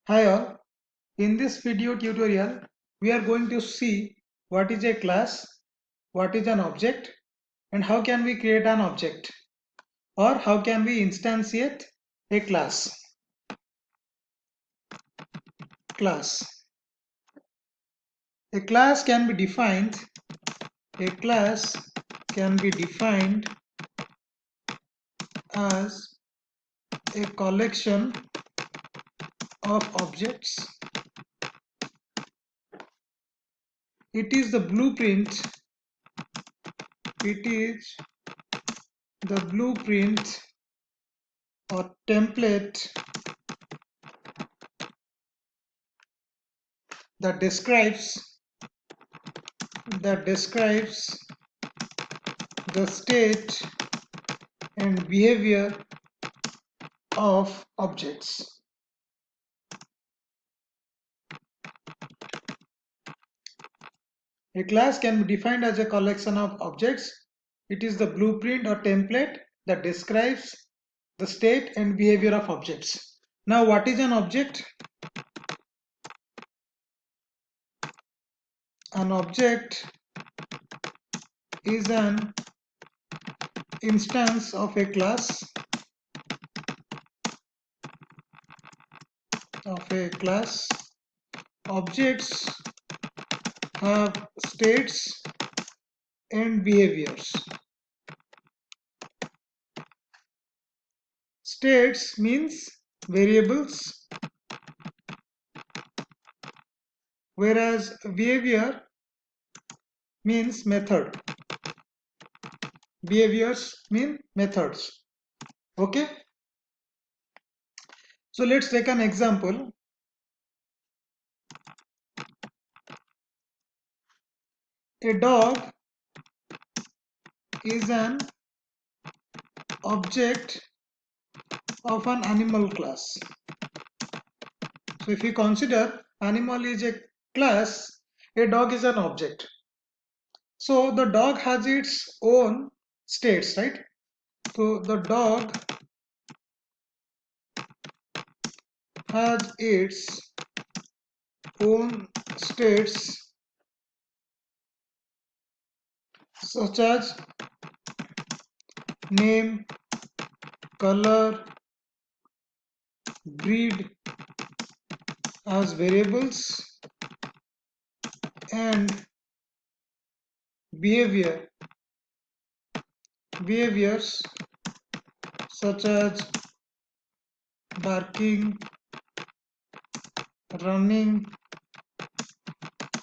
Hi all, in this video tutorial we are going to see what is a class, what is an object and how can we create an object or how can we instantiate a class. Class. A class can be defined as a collection of objects. It is the blueprint or template that describes the state and behavior of objects. A class can be defined as a collection of objects. It is the blueprint or template that describes the state and behavior of objects. Now, what is an object? An object is an instance of a class Objects have states and behaviors. States means variables, whereas behavior means method. Behaviors mean methods. Okay, so let's take an example. A dog is an object of an animal class. So if you consider animal is a class, a dog is an object. So the dog has its own states, right? So the dog has its own states such as name, color, breed as variables, and behaviors such as barking, running,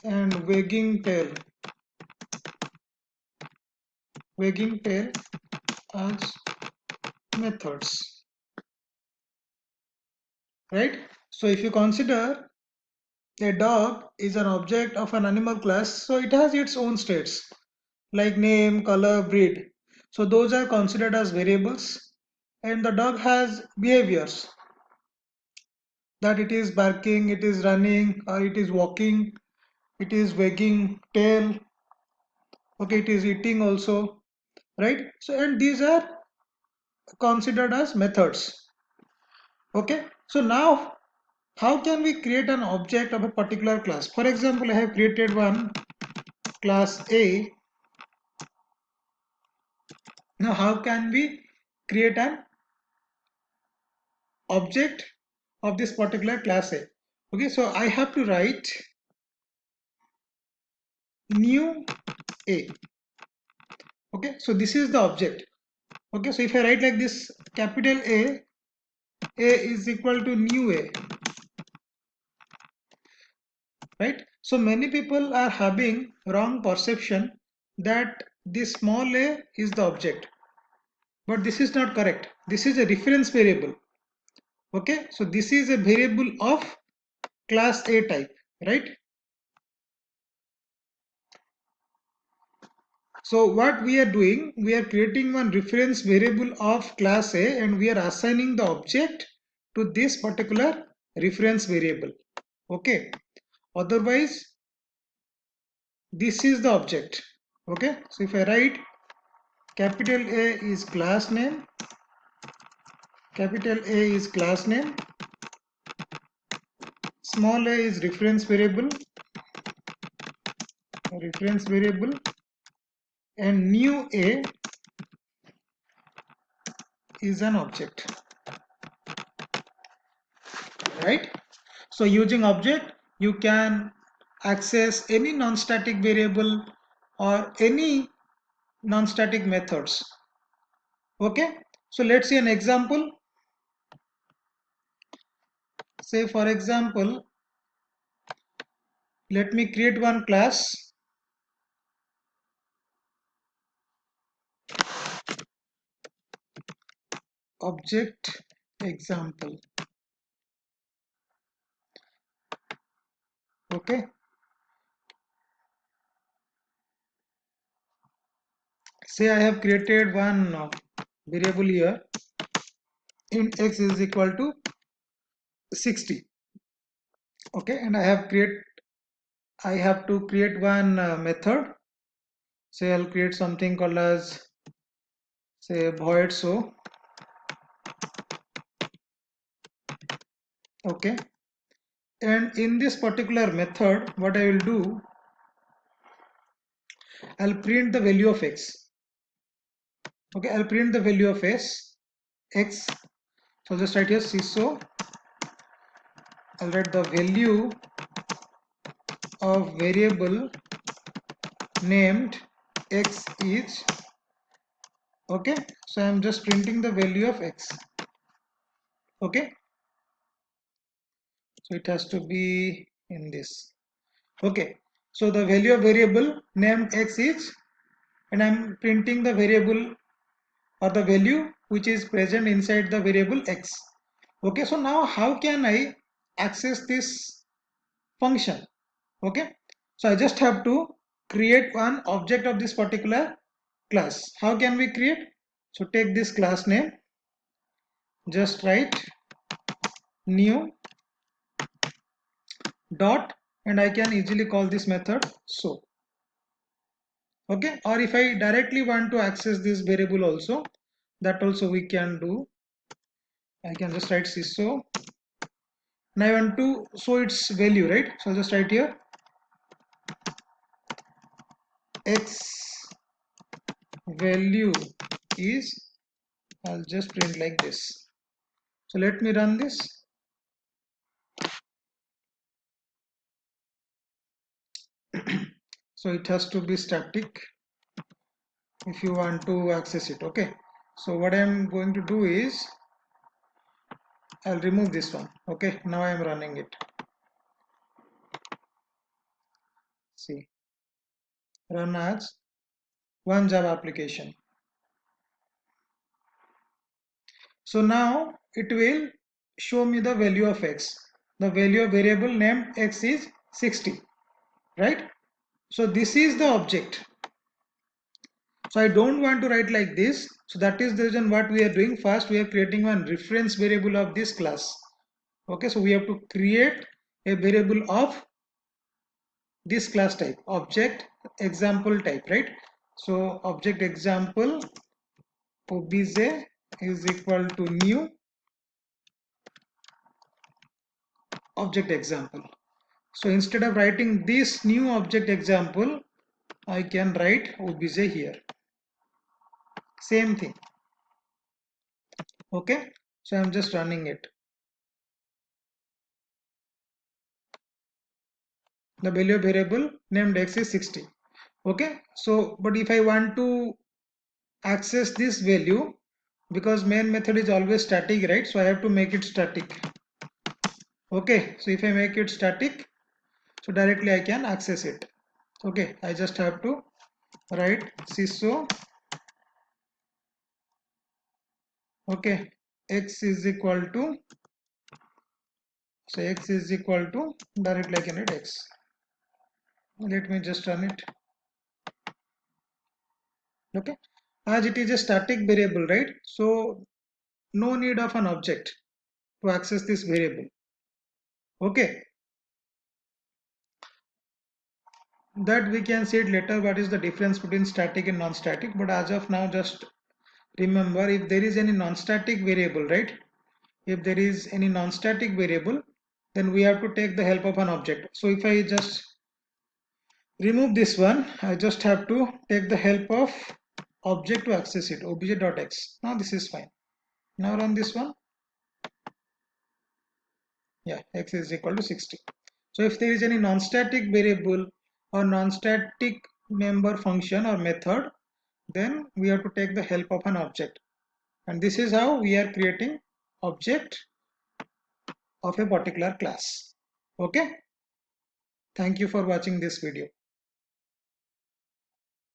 and wagging tail as methods, right? So if you consider a dog is an object of an animal class, so it has its own states like name, color, breed. So those are considered as variables, and the dog has behaviors that it is barking, it is running, or it is walking, it is wagging tail, okay, it is eating also, right? So and these are considered as methods. Okay, so now how can we create an object of a particular class? For example, I have created one class A. Now how can we create an object of this particular class A? Okay, so I have to write new A. Okay, so this is the object. Okay, so if I write like this, capital A is equal to new A, right? So many people are having wrong perception that this small a is the object, but this is not correct. This is a reference variable. Okay, so this is a variable of class A type, right? So what we are doing, we are creating one reference variable of class A and we are assigning the object to this particular reference variable. Okay, otherwise this is the object. Okay, so if I write capital A is class name, capital A is class name, small a is reference variable, and new a is an object, right? So using object, you can access any non-static variable or any non-static methods. Okay, so let's see an example. Say for example, let me create one class, object example. Okay, say I have created one variable here, int x is equal to 60. Okay, and I have to create one method. Say I'll create something called as, say, void show. Okay, and in this particular method, what I will do, I'll print the value of x. Okay, I'll print the value of x. So I'll just write here sysO. I'll write the value of variable named x is. Okay, so I'm just printing the value of x. Okay, so it has to be in this. Okay, so the value of variable named x is, and I'm printing the variable or the value which is present inside the variable x. Okay, so now how can I access this function? Okay, so I just have to create one object of this particular class. How can we create? So take this class name, just write new dot, and I can easily call this method so. Okay, or if I directly want to access this variable also, that also we can do. I can just write sysO, and I want to show its value, right? So I'll just write here x value is, I'll just print like this. So let me run this. So it has to be static if you want to access it. Okay, so what I'm going to do is I'll remove this one. Okay, now I'm running it. See, run as one Java application. So now it will show me the value of x. The value of variable named x is 60, right? So this is the object. So I don't want to write like this. So that is the reason what we are doing. First we are creating one reference variable of this class. Okay, so we have to create a variable of this class type, object example type, right? So object example obj is equal to new object example. So instead of writing this new object example, I can write obj here. Same thing. Okay, so I'm just running it. The value of variable named x is 60. Okay, so but if I want to access this value, because main method is always static, right? So I have to make it static. Okay, so if I make it static, so directly I can access it. Okay, I just have to write sysO. Okay, x is equal to, so x is equal to, directly I can write x. Let me just run it. Okay, as it is a static variable, right? So no need of an object to access this variable. Okay, that we can see it later, what is the difference between static and non-static, but as of now just remember, if there is any non-static variable, right? If there is any non-static variable, then we have to take the help of an object. So if I just remove this one, I just have to take the help of object to access it, obj.x. Now this is fine. Now run this one. Yeah, x is equal to 60. So if there is any non-static variable or non-static member function or method, then we have to take the help of an object. And this is how we are creating object of a particular class. Okay. Thank you for watching this video.